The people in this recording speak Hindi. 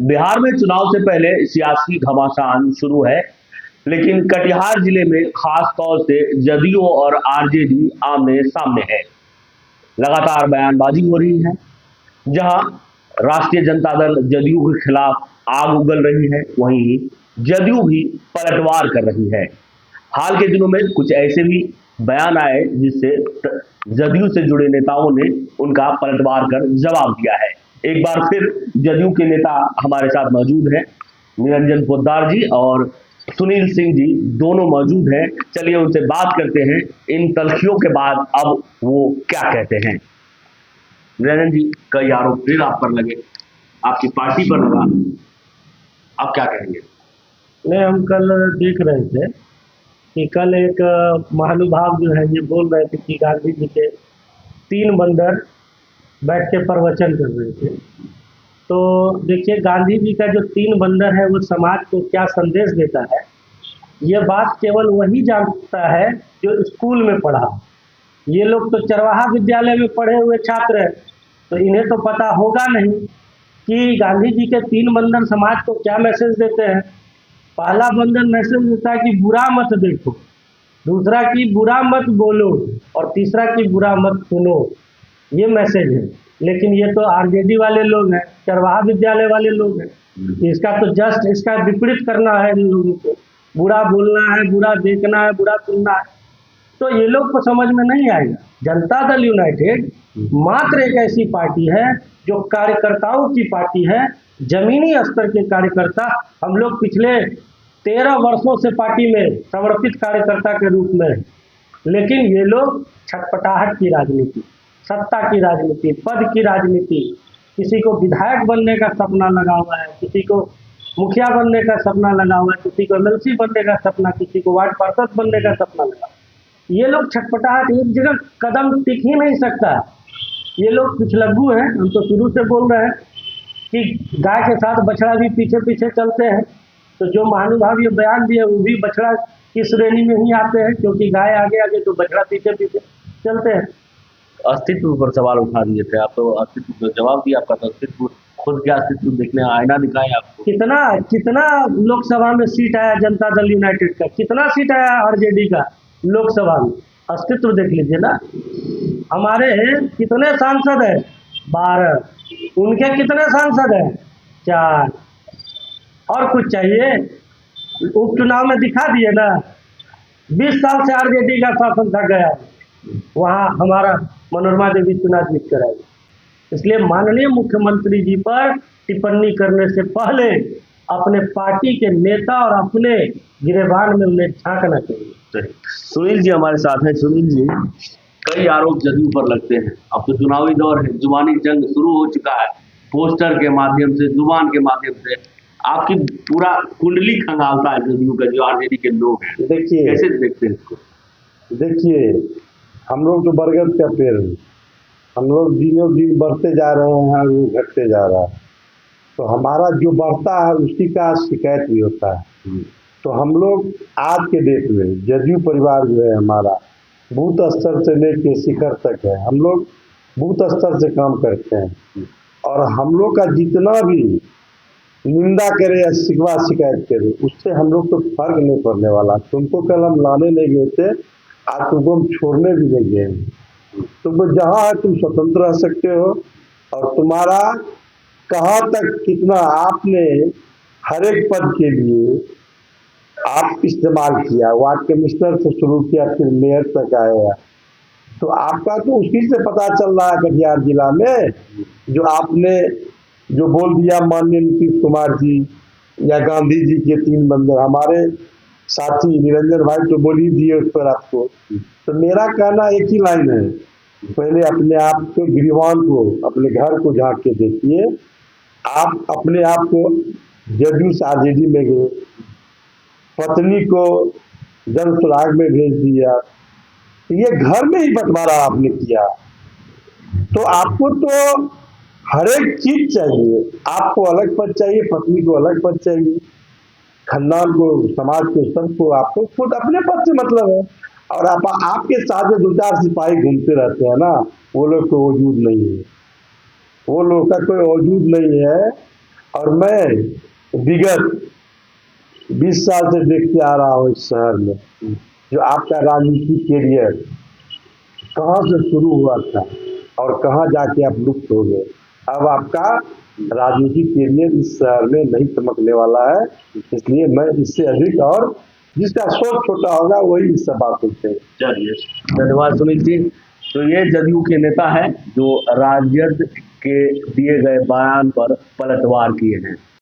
बिहार में चुनाव से पहले सियासी घमासान शुरू है, लेकिन कटिहार जिले में खास तौर से जदयू और आरजेडी आमने सामने है। लगातार बयानबाजी हो रही है, जहां राष्ट्रीय जनता दल जदयू के खिलाफ आग उगल रही है, वहीं जदयू भी पलटवार कर रही है। हाल के दिनों में कुछ ऐसे भी बयान आए जिससे जदयू से जुड़े नेताओं ने उनका पलटवार कर जवाब दिया है। एक बार फिर जदयू के नेता हमारे साथ मौजूद हैं, निरंजन पोद्दार जी और सुनील सिंह जी दोनों मौजूद हैं। चलिए उनसे बात करते हैं, इन तल्खियों के बाद अब वो क्या कहते हैं। निरंजन जी, कई आरोप फिर आप पर लगे, आपकी पार्टी पर लगा, आप क्या कहेंगे? नहीं, हम कल देख रहे थे कि कल एक महानुभाव जो है ये बोल रहे थे कि गांधी जी के 3 बंदर बैठ के प्रवचन कर रहे थे। तो देखिए, गांधी जी का जो 3 बंदर है वो समाज को क्या संदेश देता है, ये बात केवल वही जानता है जो स्कूल में पढ़ा। ये लोग तो चरवाहा विद्यालय में पढ़े हुए छात्र हैं, तो इन्हें तो पता होगा नहीं कि गांधी जी के 3 बंदर समाज को क्या मैसेज देते हैं। पहला बंधन मैसेज होता है कि बुरा मत देखो, दूसरा कि बुरा मत बोलो, और तीसरा कि बुरा मत सुनो। ये मैसेज है। लेकिन ये तो आरजेडी वाले लोग हैं, चरवाहा विद्यालय वाले लोग हैं। इसका तो जस्ट इसका विपरीत करना है इन लोगों को। बुरा बोलना है, बुरा देखना है, बुरा सुनना है, तो ये लोग को समझ में नहीं आएगा। जनता दल यूनाइटेड मात्र एक ऐसी पार्टी है जो कार्यकर्ताओं की पार्टी है, जमीनी स्तर के कार्यकर्ता। हम लोग पिछले 13 वर्षों से पार्टी में समर्पित कार्यकर्ता के रूप में हैं। लेकिन ये लोग छटपटाहट की राजनीति, सत्ता की राजनीति, पद की राजनीति, किसी को विधायक बनने का सपना लगा हुआ है, किसी को मुखिया बनने का सपना लगा हुआ है, किसी को एमएलसी बनने का सपना, किसी को वार्ड पार्षद बनने का सपना लगा। ये लोग छटपटाहट, एक जगह कदम टिक ही नहीं सकता। ये लोग पिछलग्गू हैं। हम तो शुरू से बोल रहे हैं कि गाय के साथ बछड़ा भी पीछे पीछे चलते हैं। तो जो महानुभाव ये बयान दिए वो भी बछड़ा की श्रेणी में ही आते हैं, क्योंकि गाय आगे आगे तो बछड़ा पीछे पीछे चलते हैं। अस्तित्व पर सवाल उठा दिए थे आप, तो अस्तित्व का जवाब दिया। आपका तो अस्तित्व, खुद के अस्तित्व देखने आईना दिखाएं आपको। कितना कितना लोकसभा में सीट आया जनता दल यूनाइटेड का, कितना सीट आया आरजेडी का लोकसभा में, अस्तित्व देख लीजिए ना। हमारे कितने सांसद हैं? 12। उनके कितने सांसद हैं? 4। और कुछ चाहिए? उपचुनाव में दिखा दिए ना। 20 साल से आरजेडी का शासन थक गया, वहाँ हमारा मनोरमा देवी चुनाव जीत कर आई। इसलिए माननीय मुख्यमंत्री जी पर टिप्पणी करने से पहले अपने पार्टी के नेता और अपने गिरेबान में उन्हें झांकना चाहिए। सुनील जी हमारे साथ हैं। सुनील जी, कई आरोप जदयू पर लगते हैं। अब तो चुनावी दौर है, जुबानी जंग शुरू हो चुका है, पोस्टर के माध्यम से, जुबान के माध्यम से आपकी पूरा कुंडली खंगालता है जदयू का, जो आरजेडी के लोग हैं। देखिए, कैसे देखते हैं इसको? देखिए, हम लोग तो बरगद का पेड़ हैं। हम लोग दिनों दिन बढ़ते जा रहे हैं और वो घटते जा रहा है। तो हमारा जो बढ़ता है उसी का शिकायत भी होता है। तो हम लोग आज के डेट में जदयू परिवार जो है हमारा, बूथ स्तर से लेके शिखर तक है। हम लोग बूथ स्तर से काम करते हैं, और हम लोग का जितना भी निंदा करे या शिकवा शिकायत करे, उससे हम लोग तो फर्क नहीं पड़ने वाला। तुमको कल हम लाने नहीं गए थे, आज तुमको हम छोड़ने भी नहीं गए। तुम जहाँ है तुम स्वतंत्र रह सकते हो, और तुम्हारा कहाँ तक कितना आपने हर एक पद के लिए आप इस्तेमाल किया, वार्ड कमिश्नर से शुरू किया, फिर मेयर तक आया। तो आपका तो उसी से पता चल रहा है कटिहार जिला में, जो आपने जो बोल दिया माननीय नीतीश कुमार जी या गांधी जी के 3 बंदर, हमारे साथी निरंजन भाई तो बोल ही दिए उस पर आपको। तो मेरा कहना एक ही लाइन है, पहले अपने आप को, गिरिवान को, अपने घर को झांक के देखिए। आप अपने आप को जदयू से आरजेडी में गए, पत्नी को जन सुराग में भेज दिया, तो ये घर में ही बंटवारा आपने किया। तो आपको तो हर एक चीज चाहिए, आपको अलग पद चाहिए, पत्नी को अलग पद चाहिए, खानदान को, समाज को, सबको आपको खुद अपने पद से मतलब है। और आपके साथ जो 2-4 सिपाही घूमते रहते हैं ना, वो लोग तो वजूद नहीं है, वो लोग का कोई वजूद नहीं है। और मैं विगत 20 साल से देखते आ रहा हूँ इस शहर में जो आपका राजनीतिक कैरियर कहाँ से शुरू हुआ था और कहाँ जाके आप लुप्त हो गए। अब आपका राजनीतिक कैरियर इस शहर में नहीं चमकने वाला है, इसलिए मैं इससे अधिक और जिसका सोच छोटा होगा वही इस बात सोचते हैं। चलिए, धन्यवाद सुनील जी। तो ये जदयू के नेता हैं जो राजद के दिए गए बयान पर पलटवार किए हैं।